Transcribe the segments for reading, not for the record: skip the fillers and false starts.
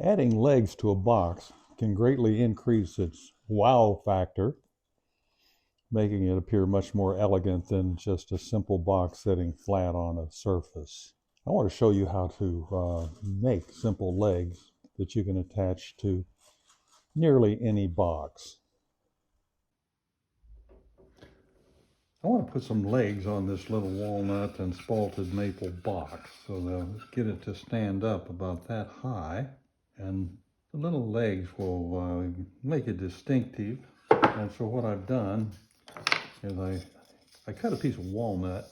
Adding legs to a box can greatly increase its wow factor, making it appear much more elegant than just a simple box sitting flat on a surface. I want to show you how to make simple legs that you can attach to nearly any box. I want to put some legs on this little walnut and spalted maple box, so they'll get it to stand up about that high, and the little legs will make it distinctive. And so what I've done is I cut a piece of walnut,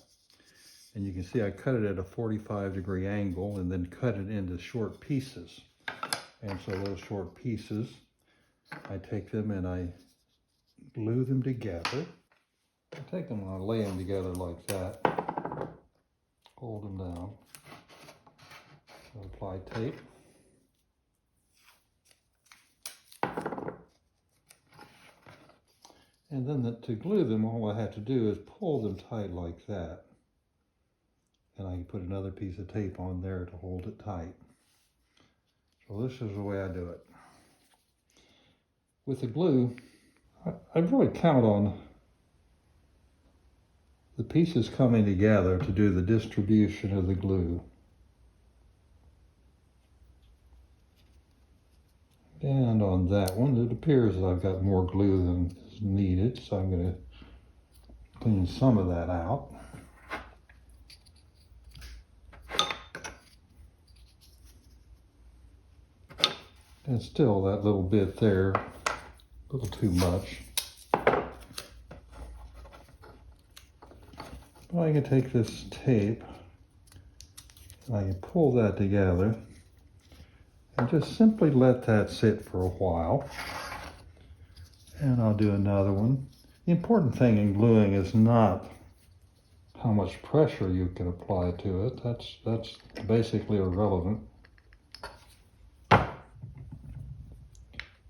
and you can see I cut it at a 45-degree angle and then cut it into short pieces. And so those short pieces, I take them and I glue them together. I take them and I lay them together like that, hold them down, apply tape. And then to glue them, all I have to do is pull them tight like that. And I can put another piece of tape on there to hold it tight. So this is the way I do it. With the glue, I really count on the pieces coming together to do the distribution of the glue. And on that one, it appears that I've got more glue than is needed, so I'm going to clean some of that out. And still that little bit there, a little too much. But I can take this tape and I can pull that together and just simply let that sit for a while. And I'll do another one. The important thing in gluing is not how much pressure you can apply to it. That's basically irrelevant.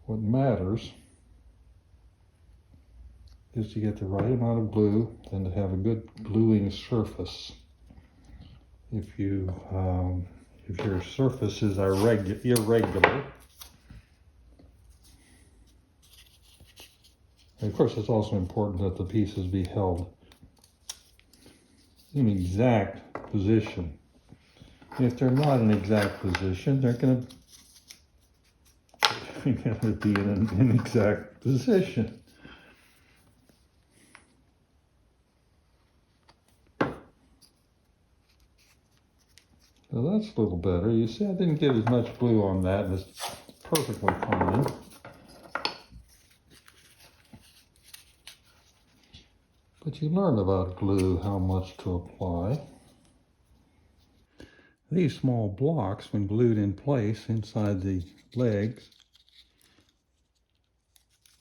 What matters is to get the right amount of glue and to have a good gluing surface. If your surface is irregular, and of course it's also important that the pieces be held in exact position. If they're not in exact position, they're going to be in an inexact position. So that's a little better. You see, I didn't get as much glue on that, and it's perfectly fine. But you learn about glue, how much to apply. These small blocks, when glued in place inside the legs,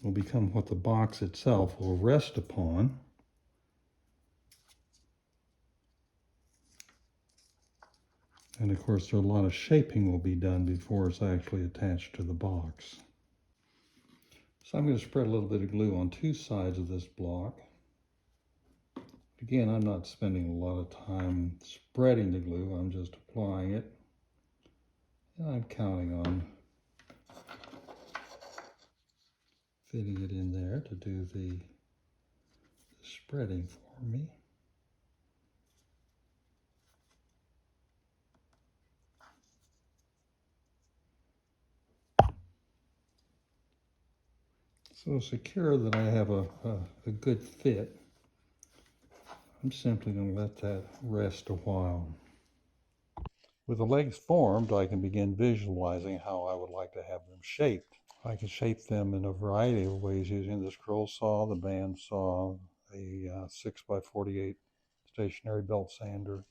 will become what the box itself will rest upon. And of course, a lot of shaping will be done before it's actually attached to the box. So I'm going to spread a little bit of glue on two sides of this block. Again, I'm not spending a lot of time spreading the glue, I'm just applying it. And I'm counting on fitting it in there to do the spreading for me. So secure that I have a good fit, I'm simply going to let that rest a while. With the legs formed, I can begin visualizing how I would like to have them shaped. I can shape them in a variety of ways using the scroll saw, the band saw, a 6x48 stationary belt sander.